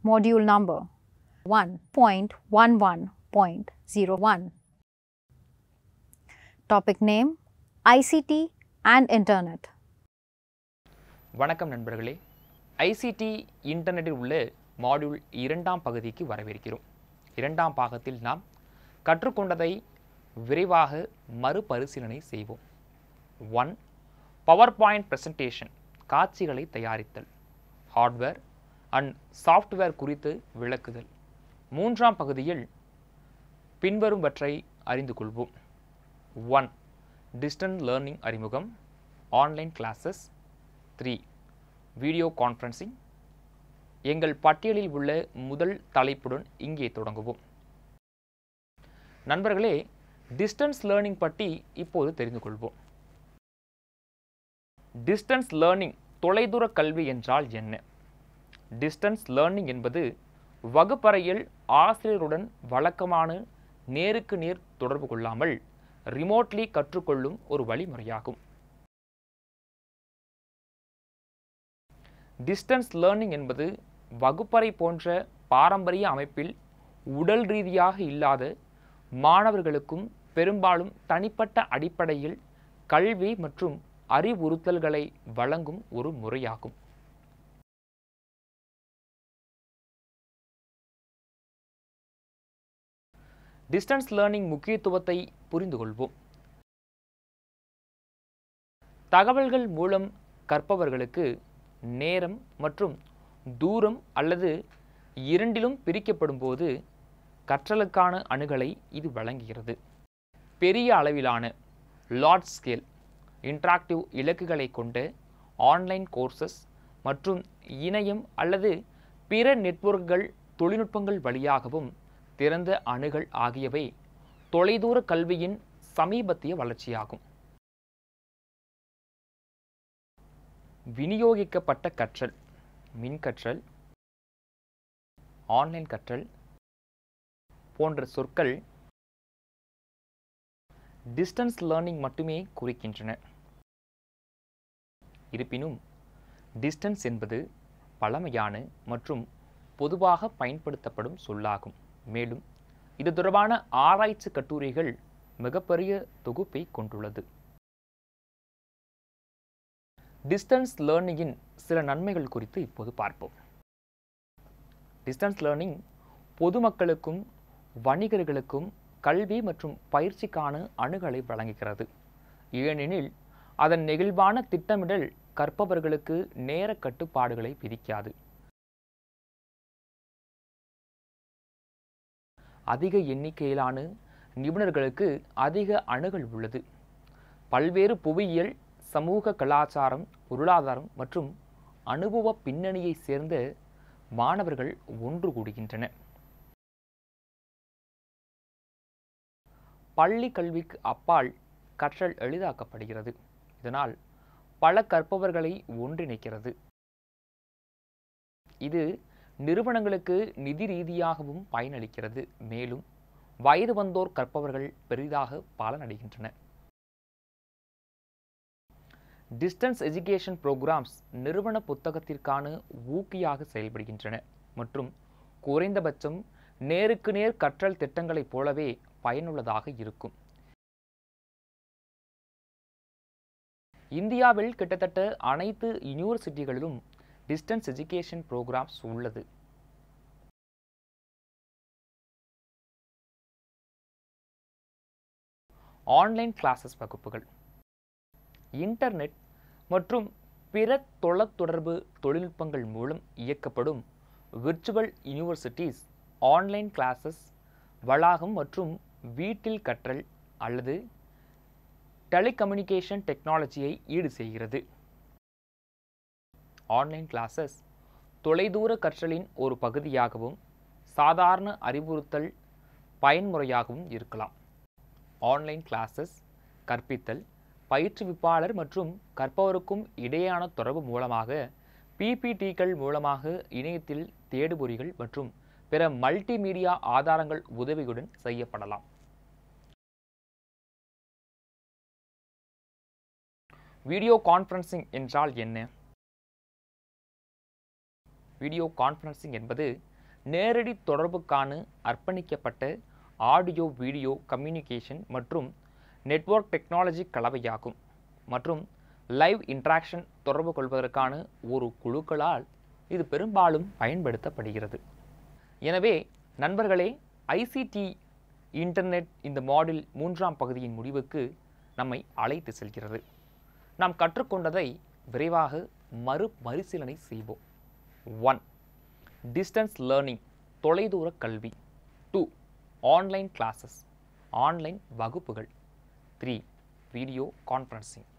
Module number 1.11.01. Topic name ICT and Internet. வணக்கம் நண்பர்களே, ICT இன்டர்நெட்டில் உள்ள மாடியூல் 2ஆம் பகுதிக்கு வரவேற்கிறோம். 2ஆம் பாகத்தில் நாம் கற்றுக்கொண்டதை விரைவாக மறுபரிசீலனை செய்வோம். 1. பவர்பாயிண்ட் பிரசன்டேஷன், காட்சிகளை தயாரித்தல். ஹார்ட்வேர் அண்ட் சாஃப்ட்வேர் குறித்து விளக்குதல். 3ஆம் பகுதியில் பின்வருவற்றை அறிந்து கொள்வோம். 1. டிஸ்டன்ஸ் லேர்னிங் அறிமுகம், ஆன்லைன் கிளாஸஸ். 3. Video conferencing. எங்கள் பட்டியலில் உள்ள முதல் தலைப்புடன் இங்கே தொடங்குவோம். நண்பர்களே, டிஸ்டன்ஸ் லேர்னிங் பற்றி இப்போது தெரிந்து கொள்வோம். டிஸ்டன்ஸ் லேர்னிங், தொலைதூர கல்வி என்றால் என்ன? டிஸ்டன்ஸ் லேர்னிங் என்பது வகுப்பறையில் ஆசிரியருடன் வழக்கமான நேருக்கு நேர் தொடர்பு கொள்ளாமல் ரிமோட்லி கற்றுக்கொள்ளும் ஒரு வழிமுறையாகும். டிஸ்டன்ஸ் லேர்னிங் என்பது வகுப்பறை போன்ற பாரம்பரிய அமைப்பில் உடல் ரீதியாக இல்லாத மாணவர்களுக்கும் பெரும்பாலும் தனிப்பட்ட அடிப்படையில் கல்வி மற்றும் அறிவுறுத்தல்களை வழங்கும் ஒரு முறையாகும். டிஸ்டன்ஸ் லேர்னிங் முக்கியத்துவத்தை புரிந்து கொள்வோம். தகவல்கள் மூலம் கற்பவர்களுக்கு நேரம் மற்றும் தூரம் அல்லது இரண்டிலும் பிரிக்கப்படும் போது கற்றலுக்கான அணுகலை இது வழங்குகிறது. பெரிய அளவிலான லார்ஜ் ஸ்கேல் இன்டராக்டிவ் இலக்குகளை கொண்ட ஆன்லைன் கோர்சஸ் மற்றும் இணையம் அல்லது பிற நெட்வொர்க்குகள் தொழில்நுட்பங்கள் வழியாகவும் திறந்த அணுகல் ஆகியவை தொலைதூர கல்வியின் சமீபத்திய வளர்ச்சியாகும். விநியோகிக்கப்பட்ட கற்றல், மின்கற்றல், ஆன்லைன் கற்றல் போன்ற சொற்கள் டிஸ்டன்ஸ் லேர்னிங் மட்டுமே குறிக்கின்றன. இருப்பினும் டிஸ்டன்ஸ் என்பது பழமையான மற்றும் பொதுவாக பயன்படுத்தப்படும் சொல்லாகும். மேலும் இது தொடர்பான ஆராய்ச்சி கட்டுரைகள் மிகப்பெரிய தொகுப்பை கொண்டுள்ளது. டிஸ்டன்ஸ் லேர்னிங்கின் சில நன்மைகள் குறித்து இப்போது பார்ப்போம். டிஸ்டன்ஸ் லேர்னிங் பொதுமக்களுக்கும் வணிகர்களுக்கும் கல்வி மற்றும் பயிற்சிக்கான அணுகலை வழங்குகிறது. ஏனெனில் அதன் நெகிழ்வான திட்டமிடல் கற்பவர்களுக்கு நேர கட்டுப்பாடுகளை விதிக்காது. அதிக எண்ணிக்கையிலான நிபுணர்களுக்கு அதிக அணுகல் உள்ளது. பல்வேறு புவியியல், சமூக, கலாச்சாரம், பொருளாதாரம் மற்றும் அனுபவ பின்னணியை சேர்ந்த மாணவர்கள் ஒன்று கூடுகின்றனர். பள்ளி கல்விக்கு அப்பால் கற்றல் எளிதாக்கப்படுகிறது. இதனால் பல கற்பவர்களை ஒன்றிணைக்கிறது. இது நிறுவனங்களுக்கு நிதி ரீதியாகவும் பயனளிக்கிறது. மேலும் வயது வந்தோர் கற்பவர்கள் பெரிதாக பலனடைகின்றனர். டிஸ்டன்ஸ் எஜுகேஷன் ப்ரோக்ராம்ஸ் நிறுவன புத்தகத்திற்கான ஊக்கியாக செயல்படுகின்றன மற்றும் குறைந்தபட்சம் நேருக்கு நேர் கற்றல் திட்டங்களைப் போலவே பயனுள்ளதாக இருக்கும். இந்தியாவில் கிட்டத்தட்ட அனைத்து யூனிவர்சிட்டிகளிலும் டிஸ்டன்ஸ் எஜுகேஷன் ப்ரோக்ராம்ஸ் உள்ளது. ஆன்லைன் கிளாஸஸ் வகுப்புகள். இன்டர்நெட் மற்றும் பிற தொலைத்தொடர்பு தொழில்நுட்பங்கள் மூலம் இயக்கப்படும் விர்ச்சுவல் யூனிவர்சிட்டிஸ் ஆன்லைன் கிளாஸஸ் வளாகம் மற்றும் வீட்டில் கற்றல் அல்லது டெலிகம்யூனிகேஷன் டெக்னாலஜியை ஈடு செய்கிறது. ஆன்லைன் கிளாஸஸ் தொலைதூர கற்றலின் ஒரு பகுதியாகவும் சாதாரண அறிவுறுத்தல் பயன்முறையாகவும் இருக்கலாம். ஆன்லைன் கிளாஸஸ் கற்பித்தல், பயிற்றுவிப்பாளர் மற்றும் கற்பவருக்கும் இடையேயான தொடர்பு மூலமாக பிபிடிகள் மூலமாக இணையத்தில் தேடுபொறிகள் மற்றும் பிற மல்டிமீடியா ஆதாரங்கள் உதவியுடன் செய்யப்படலாம். வீடியோ கான்ஃபரன்சிங் என்றால் என்ன? வீடியோ கான்ஃபரன்சிங் என்பது நேரடி தொடர்புக்கான அர்ப்பணிக்கப்பட்ட ஆடியோ வீடியோ கம்யூனிகேஷன் மற்றும் நெட்வொர்க் டெக்னாலஜி கலவையாகும் மற்றும் லைவ் இன்ட்ராக்ஷன் தொடர்பு கொள்வதற்கான ஒரு குழுக்களால் இது பெரும்பாலும் பயன்படுத்தப்படுகிறது. எனவே நண்பர்களே, ஐசிடி இன்டர்நெட் இந்த மாடியூல் 3ஆம் பகுதியின் முடிவுக்கு நம்மை அழைத்து செல்கிறது. நாம் கற்றுக்கொண்டதை விரைவாக மறுபரிசீலனை செய்வோம். 1. டிஸ்டன்ஸ் லேர்னிங், தொலைதூர கல்வி. 2. ஆன்லைன் கிளாஸஸ், ஆன்லைன் வகுப்புகள். 3. Video conferencing.